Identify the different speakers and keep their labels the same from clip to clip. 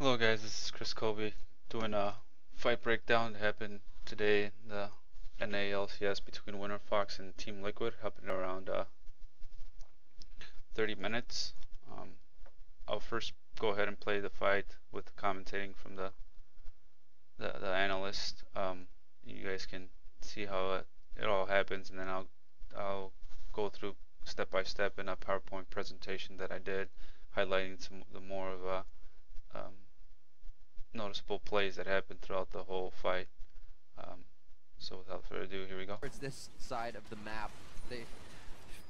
Speaker 1: Hello guys, this is Chris Colby doing a fight breakdown that happened today in the NA LCS between WFX and Team Liquid, happened around 30 minutes. I'll first go ahead and play the fight with the commentating from the analyst. You guys can see how it all happens, and then I'll go through step by step in a PowerPoint presentation that I did, highlighting some the more of noticeable plays that happened throughout the whole fight. So without further ado, here we go.
Speaker 2: It's this side of the map.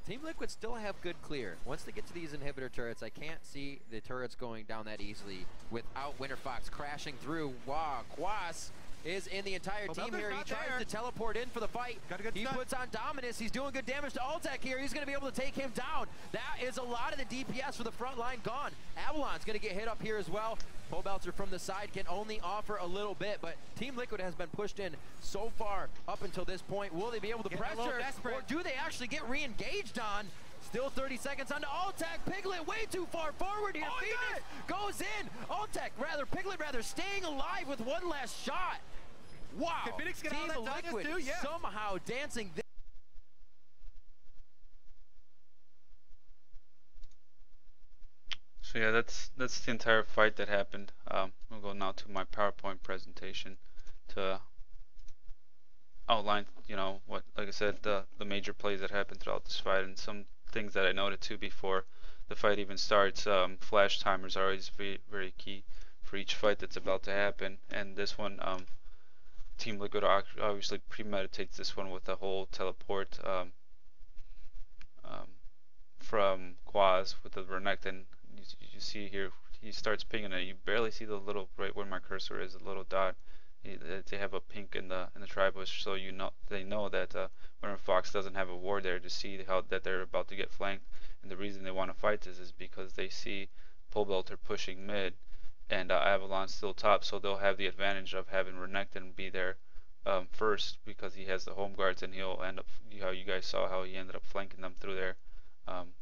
Speaker 2: Team Liquid still have good clear. Once they get to these inhibitor turrets, I can't see the turrets going down that easily without WFX crashing through. Wow, Quas is in the entire team here. He tries to teleport in for the fight. He puts on Dominus. He's doing good damage to Altec here. He's going to be able to take him down. That is a lot of the DPS for the front line gone. Avalon's going to get hit up here as well. Pobelter from the side can only offer a little bit, but Team Liquid has been pushed in so far up until this point. Will they be able to pressure, or do they actually get re-engaged on? Still 30 seconds on to Altec. Piglet way too far forward here. Phoenix goes in. Piglet rather staying alive with one last shot. Wow.
Speaker 3: Can Phoenix get
Speaker 2: Team
Speaker 3: all that
Speaker 2: Liquid
Speaker 3: too? Yeah.
Speaker 2: somehow dancing this.
Speaker 1: So yeah, that's the entire fight that happened. We'll go now to my PowerPoint presentation to outline, what, like I said, the major plays that happened throughout this fight, and some things that I noted too before the fight even starts. Flash timers are always very, very key for each fight that's about to happen, and this one, Team Liquid obviously premeditates this one with the whole teleport from Quaz with the Renekton. You see here, he starts pinging it. You barely see the little, right where my cursor is, a little dot. They have a pink in the tri bush, so they know that when Fox doesn't have a ward there to see how that they're about to get flanked. And the reason they want to fight this is because they see Pobelter pushing mid and Avalon still top, so they'll have the advantage of having Renekton be there first because he has the home guards, and he'll end up, how you guys saw how he ended up flanking them through there.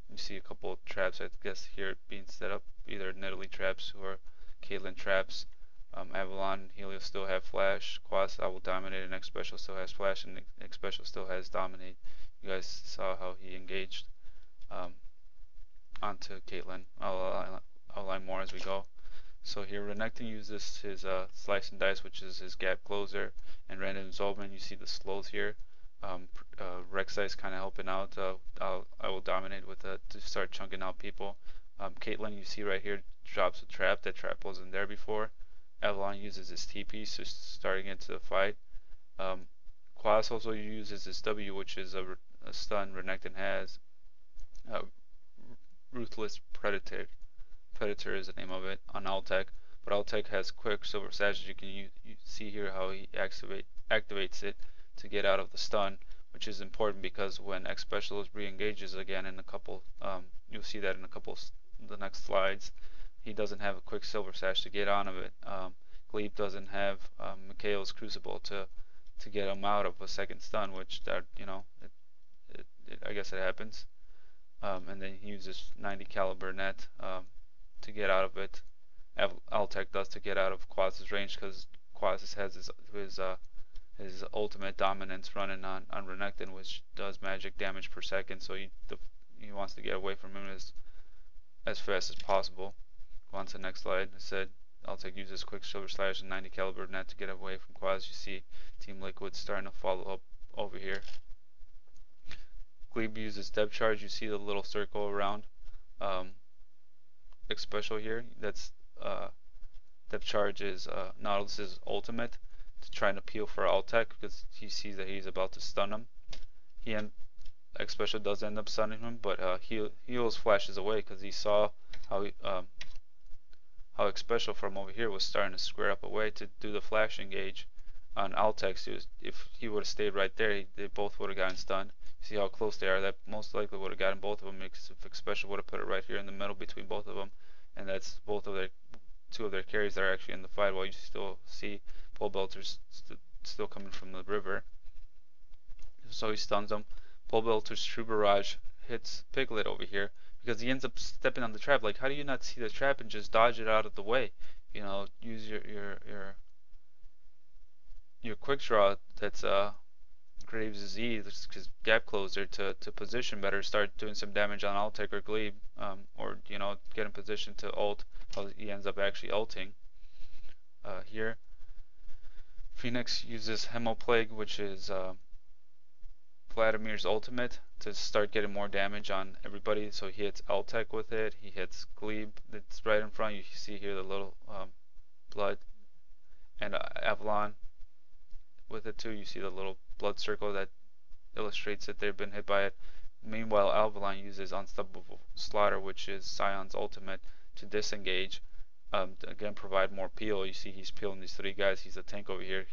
Speaker 1: You see a couple of traps, I guess, here being set up, either Nidalee traps or Caitlyn traps. Avalon and Helios still have flash. Quas, I will dominate, and X Special still has flash, and X Special still has dominate. You guys saw how he engaged onto Caitlyn. I'll outline more as we go. So here, Renekton uses his slice and dice, which is his gap closer, and random Zolman. You see the slows here. Rek'Sai's kind of helping out. I will dominate with to start chunking out people. Caitlyn, you see right here, drops a trap. That trap wasn't there before. Avalon uses his TP, so starting into the fight. Quas also uses his W, which is a stun Renekton has. Ruthless Predator is the name of it on Altec. But Altec has quick silver sash. You can see here how he activates it to get out of the stun, which is important because when X Specialist re-engages again in a couple, you'll see that in a couple the next slides, he doesn't have a quick silver sash to get out of it. Glebe doesn't have Mikhail's Crucible to get him out of a second stun, which that I guess it happens. And then he uses 90 caliber net to get out of it. Altec does to get out of Quas's range because Quas has his ultimate dominance running on Renekton, which does magic damage per second, so he wants to get away from him as fast as possible. Go on to the next slide. I said Altec uses quick silver slash and 90 caliber net to get away from Quas. You see Team Liquid starting to follow up over here. Glebe uses depth charge. You see the little circle around X Special here. That's depth charge is Nautilus's ultimate to try and appeal for Altec because he sees that he's about to stun him. X Special does end up stunning him, but Heals flashes away because he saw how X Special from over here was starting to square up away to do the flash engage on Altec. If he would have stayed right there, they both would have gotten stunned. See how close they are? That most likely would have gotten both of them if X Special would have put it right here in the middle between both of them, and that's two of their carries that are actually in the fight, while you still see Pobelter's still coming from the river. So he stuns him. Pobelter's True Barrage hits Piglet over here because he ends up stepping on the trap. Like, how do you not see the trap and just dodge it out of the way? you know, use your quick draw that's Graves' Z, his gap closer to position better, start doing some damage on Altec or Glebe, or you know, get in position to ult. He ends up actually ulting here. Phoenix uses Hemoplague, which is Vladimir's ultimate, to start getting more damage on everybody. So he hits Altec with it, he hits Glebe that's right in front. You see here the little blood, and Avalon with it too. You see the little blood circle that illustrates that they've been hit by it. Meanwhile, Avalon uses Unstoppable Slaughter, which is Scion's ultimate, to disengage. To again, provide more peel. You see he's peeling these three guys. He's a tank over here.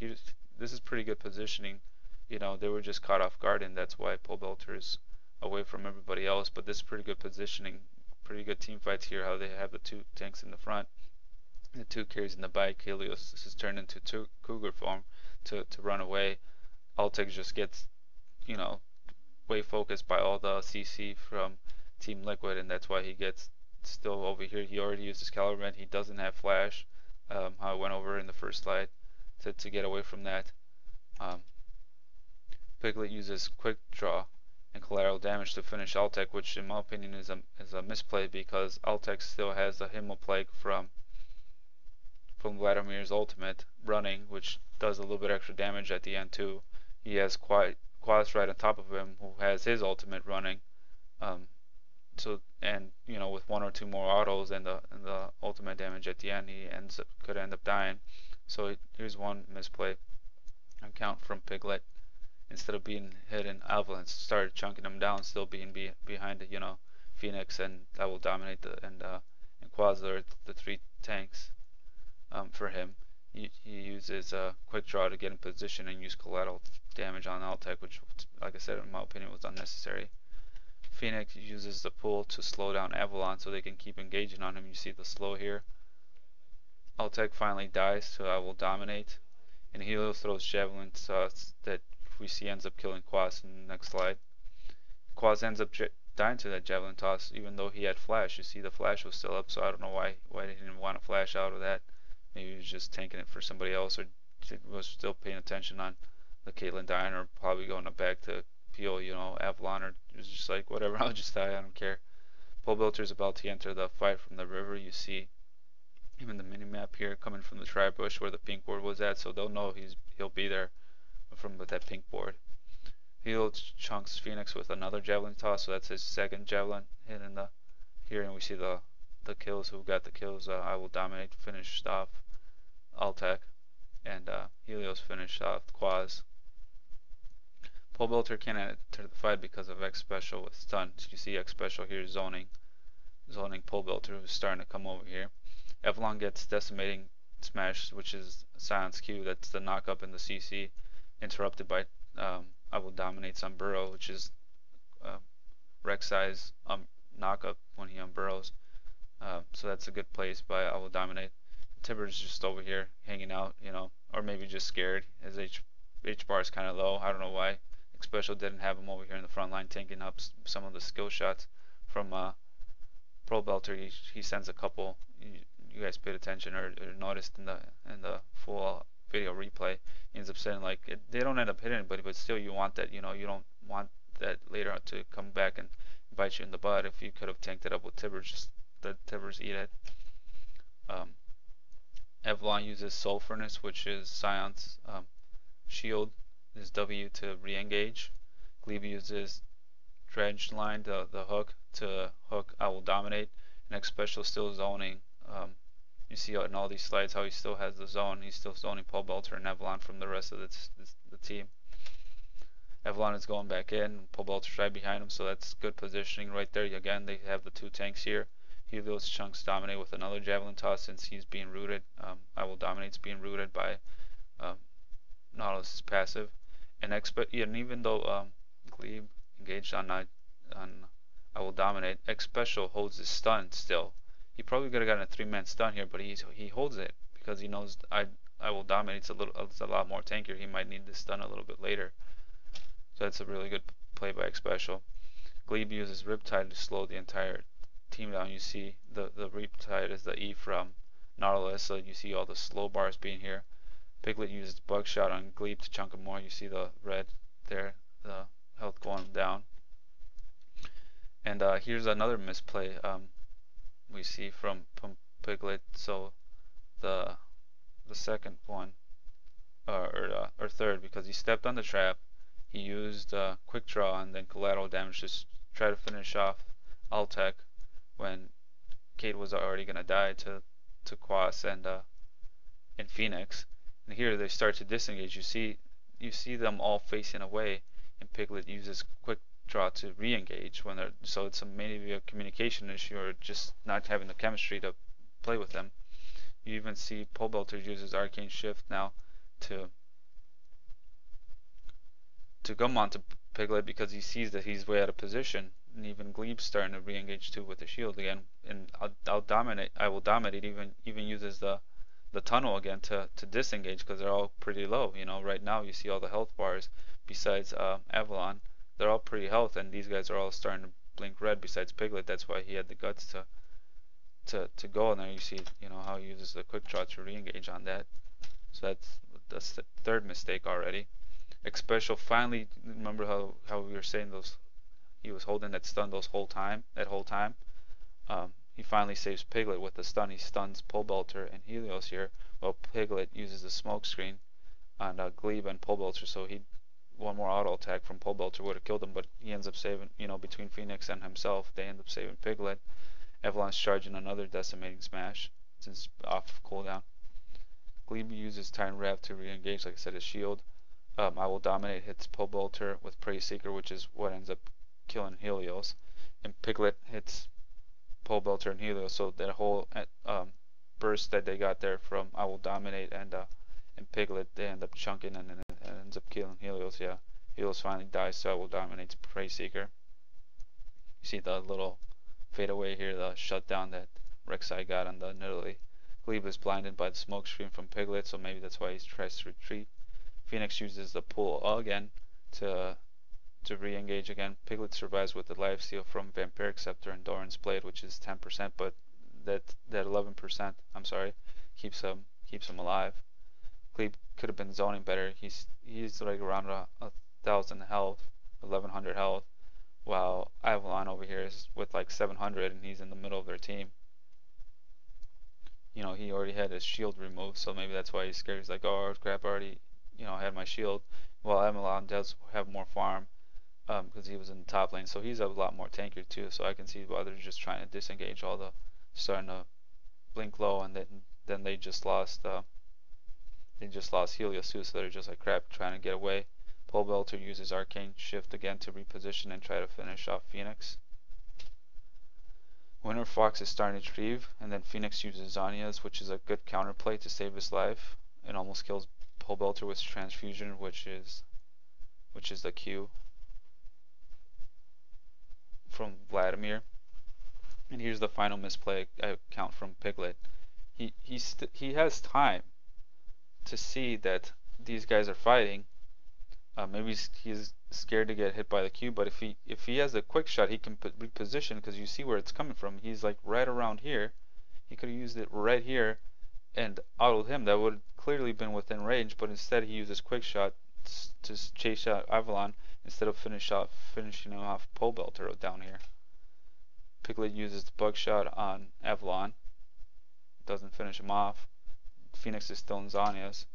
Speaker 1: This is pretty good positioning. You know, they were just caught off guard, and that's why Pole Belter is away from everybody else. But this is pretty good positioning. Pretty good team fights here, how they have the two tanks in the front, the two carries in the back. Helios is turned into two cougar form to run away. Altec just gets, you know, way focused by all the CC from Team Liquid, and that's why he gets still over here. He already used his Caliban. He doesn't have flash. How I went over in the first slide to get away from that. Piglet uses quick draw and collateral damage to finish Altec, which in my opinion is a misplay, because Altec still has the Hemoplague from Vladimir's ultimate running, which does a little bit extra damage at the end too. He has Quas right on top of him, who has his ultimate running. So, and you know, with one or two more autos and the ultimate damage at the end, he could end up dying. So here's one misplay account from Piglet. Instead of being hidden, Avalanche started chunking him down, still being behind, you know, Phoenix, and that will dominate and Quasar, the three tanks for him. He uses quick draw to get in position and use collateral damage on Altec, which, like I said, in my opinion, was unnecessary. Phoenix uses the pull to slow down Avalon so they can keep engaging on him. You see the slow here. Altec finally dies, so I will dominate. And Helios throws Javelin that we see ends up killing Quas in the next slide. Quas ends up dying to that Javelin toss, even though he had flash. You see the flash was still up, so I don't know why he didn't want to flash out of that. Maybe he was just tanking it for somebody else, or was still paying attention on the Caitlyn dying, or probably going back to peel, you know, Avalon, or it was just like, whatever, I'll just die, I don't care. Pole Belter's about to enter the fight from the river. You see him in the minimap here coming from the tri bush where the pink board was at, so they'll know he'll be there from that pink board. He'll chunks Phoenix with another javelin toss, so that's his second javelin hit in the here, and we see the kills. Who got the kills? I will dominate, finished off Altec, and Helios finished off Quas. Pole Belter can't enter the fight because of X Special with stun. So you see X Special here zoning Pole Belter, who's starting to come over here. Avalon gets Decimating Smash, which is Scion's Q. That's the knock up in the CC, interrupted by I will dominate Sunburrow, which is Rex size knock up when he unburrows. So that's a good place by I will dominate. Tibbers just over here hanging out, you know, or maybe just scared. His H bar is kind of low. I don't know why. Special didn't have him over here in the front line tanking up some of the skill shots from Pro Belter. He sends a couple. You guys paid attention or noticed in the full video replay. He ends up saying like they don't end up hitting anybody, but still you want that. You know, you don't want that later on to come back and bite you in the butt. If you could have tanked it up with Tibbers, just let Tibbers eat it. Avalon uses Soul Furnace, which is Scion's shield. Is W to re-engage. Glebe uses Dredge Line, the hook, to hook I will dominate. Next special still zoning. You see in all these slides how he still has the zone. He's still zoning Pole Belter and Avalon from the rest of the team. Avalon is going back in. Pole Belter's right behind him, so that's good positioning right there. Again, they have the two tanks here. Helios chunks dominate with another javelin toss since he's being rooted. I will dominate's being rooted by Nautilus' passive. And even though Glebe engaged on I will dominate, X Special holds his stun still. He probably could have gotten a 3-man stun here, but he holds it because he knows I will dominate. It's a lot more tankier. He might need this stun a little bit later. So that's a really good play by X Special. Glebe uses Riptide to slow the entire team down. You see the Riptide is the E from Nautilus, so you see all the slow bars being here. Piglet uses bug shot on Glebe to chunk him more. You see the red there, the health going down. And here's another misplay we see from Piglet. So the second one, or third, because he stepped on the trap, he used quick draw and then collateral damage to try to finish off Altec when Kate was already gonna die to Quas and Phoenix. And here they start to disengage. You see them all facing away, and Piglet uses quick draw to re-engage when they're, so it's maybe a communication issue or just not having the chemistry to play with them. You even see Pole Belter uses Arcane Shift now to come onto Piglet because he sees that he's way out of position, and even Glebe's starting to re-engage too with the shield again. And I'll dominate. I will dominate. Even uses the tunnel again to disengage because they're all pretty low. You know, right now you see all the health bars besides Avalon, they're all pretty health, and these guys are all starting to blink red besides Piglet. That's why he had the guts to go in there. You see, you know, how he uses the quick draw to re-engage on that. So that's the third mistake already. Special finally, remember how we were saying those, he was holding that stun that whole time. He finally saves Piglet with the stun. He stuns Pole Belter and Helios here, while Piglet uses the smoke screen on Glebe and Pole Belter. So one more auto attack from Pole Belter would have killed him, but he ends up saving, you know, between Phoenix and himself, they end up saving Piglet. Avalon's charging another decimating smash since off cooldown. Glebe uses Titan Rev to re-engage, like I said, his shield. I will dominate hits Pole Belter with Praise Seeker, which is what ends up killing Helios, and Piglet hits Pole Belter and Helios. So that whole burst that they got there from I will dominate and Piglet, they end up chunking and it ends up killing Helios. Yeah, Helios finally dies, so I will dominate Praise Seeker. You see the little fade away here, the shutdown that Rek'Sai got on the Nidalee. Glebe is blinded by the smoke screen from Piglet, so maybe that's why he tries to retreat. Phoenix uses the pull again to re-engage again. Piglet survives with the lifesteal from Vampiric Scepter and Doran's Blade, which is 10%, but that 11%, I'm sorry, keeps him alive. Glebe could have been zoning better. He's like around 1,000 health, 1,100 health, while Avalon over here is with like 700, and he's in the middle of their team. You know, he already had his shield removed, so maybe that's why he's scared. He's like, oh crap, I already, you know, had my shield. Well, Avalon does have more farm because he was in the top lane, so he's a lot more tankier too. So I can see why they're just trying to disengage all the, starting to blink low, and then they just lost Helios too. So they're just like crap, trying to get away. Pole Belter uses Arcane Shift again to reposition and try to finish off Phoenix. Winter Fox is starting to retrieve, and then Phoenix uses Zhonya's, which is a good counterplay to save his life. It almost kills Pole Belter with Transfusion, which is the Q from Vladimir. And here's the final misplay account from Piglet. He has time to see that these guys are fighting. Maybe he's scared to get hit by the Q, but if he has a quick shot, he can reposition because you see where it's coming from. He's like right around here. He could have used it right here and autoed him. That would have clearly been within range, but instead he uses quick shot to chase out Avalon instead of finishing off Pole Belter down here. Piglet uses the bug shot on Avalon. Doesn't finish him off. Phoenix is still in Zhonya's.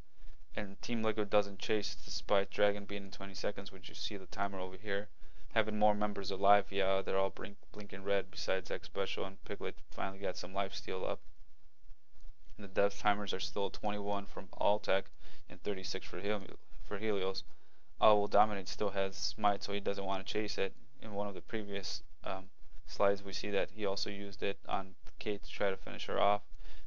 Speaker 1: And Team Liquid doesn't chase despite Dragon being in 20 seconds, which you see the timer over here. Having more members alive, yeah, they're all blinking red besides X Special, and Piglet finally got some lifesteal up. And the death timers are still 21 from Altec and 36 for Helios. I Will Dominate still has Smite, so he doesn't want to chase it. In one of the previous slides, we see that he also used it on Kate to try to finish her off.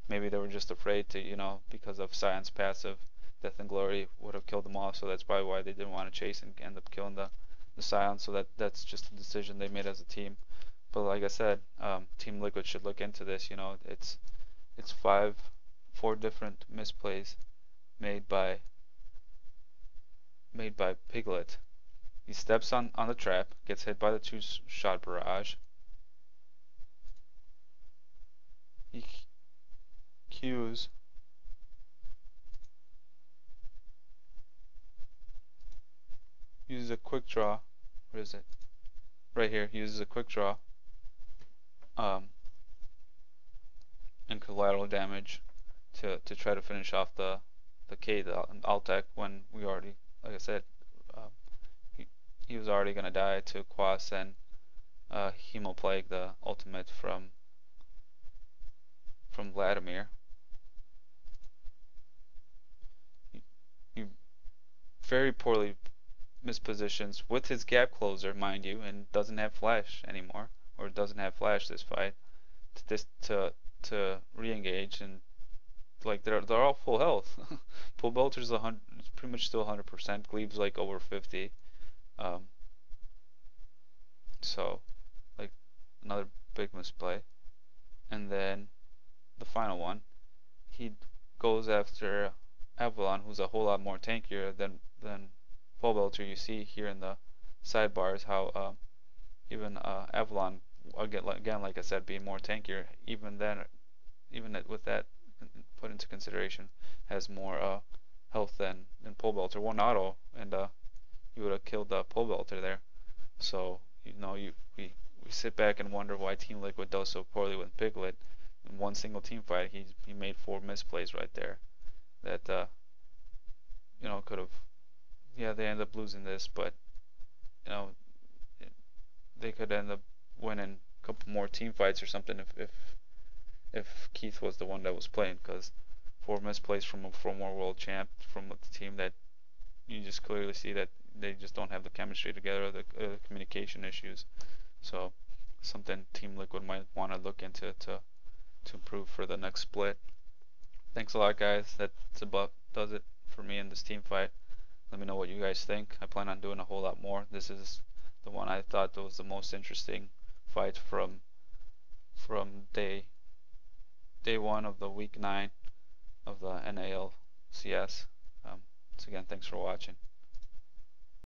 Speaker 1: Maybe they were just afraid to, you know, because of Scion's passive, Death and Glory would have killed them off, so that's probably why they didn't want to chase and end up killing the Scion. So that's just a decision they made as a team. But like I said, Team Liquid should look into this. You know, it's four different misplays made by Piglet. He steps on the trap, gets hit by the two-shot barrage. He Hughes uses a quick draw. Where is it? Right here. He uses a quick draw um, and collateral damage to try to finish off the K, the Altec, when we already, like I said, uh, he, he was already gonna die to Quas and Hemoplague, the ultimate from Vladimir. He very poorly mispositions with his gap closer, mind you, and doesn't have flash anymore, or doesn't have flash this fight to re-engage, and like they're all full health. Pull Belter's pretty much still 100%. Gleave's like over 50. Um, so like another big misplay. And then the final one, he goes after Avalon, who's a whole lot more tankier than Pull Belter. You see here in the sidebars how even Avalon, again like I said, being more tankier, even then, even with that put into consideration, has more health than Pole Belter. One auto, and you would have killed the Pole Belter there. So we sit back and wonder why Team Liquid does so poorly with Piglet. In one single team fight, he made 4 misplays right there. That could have, yeah, they end up losing this, but you know they could end up winning a couple more team fights or something if Keith was the one that was playing, because 4 misplays from a former world champ from a team that you just clearly see that they just don't have the chemistry together, the communication issues. So something Team Liquid might want to look into to improve for the next split. Thanks a lot, guys. That's about does it for me in this team fight. Let me know what you guys think. I plan on doing a whole lot more. This is the one I thought was the most interesting fight from day 1 of the week 9 of the NALCS. So again, thanks for watching.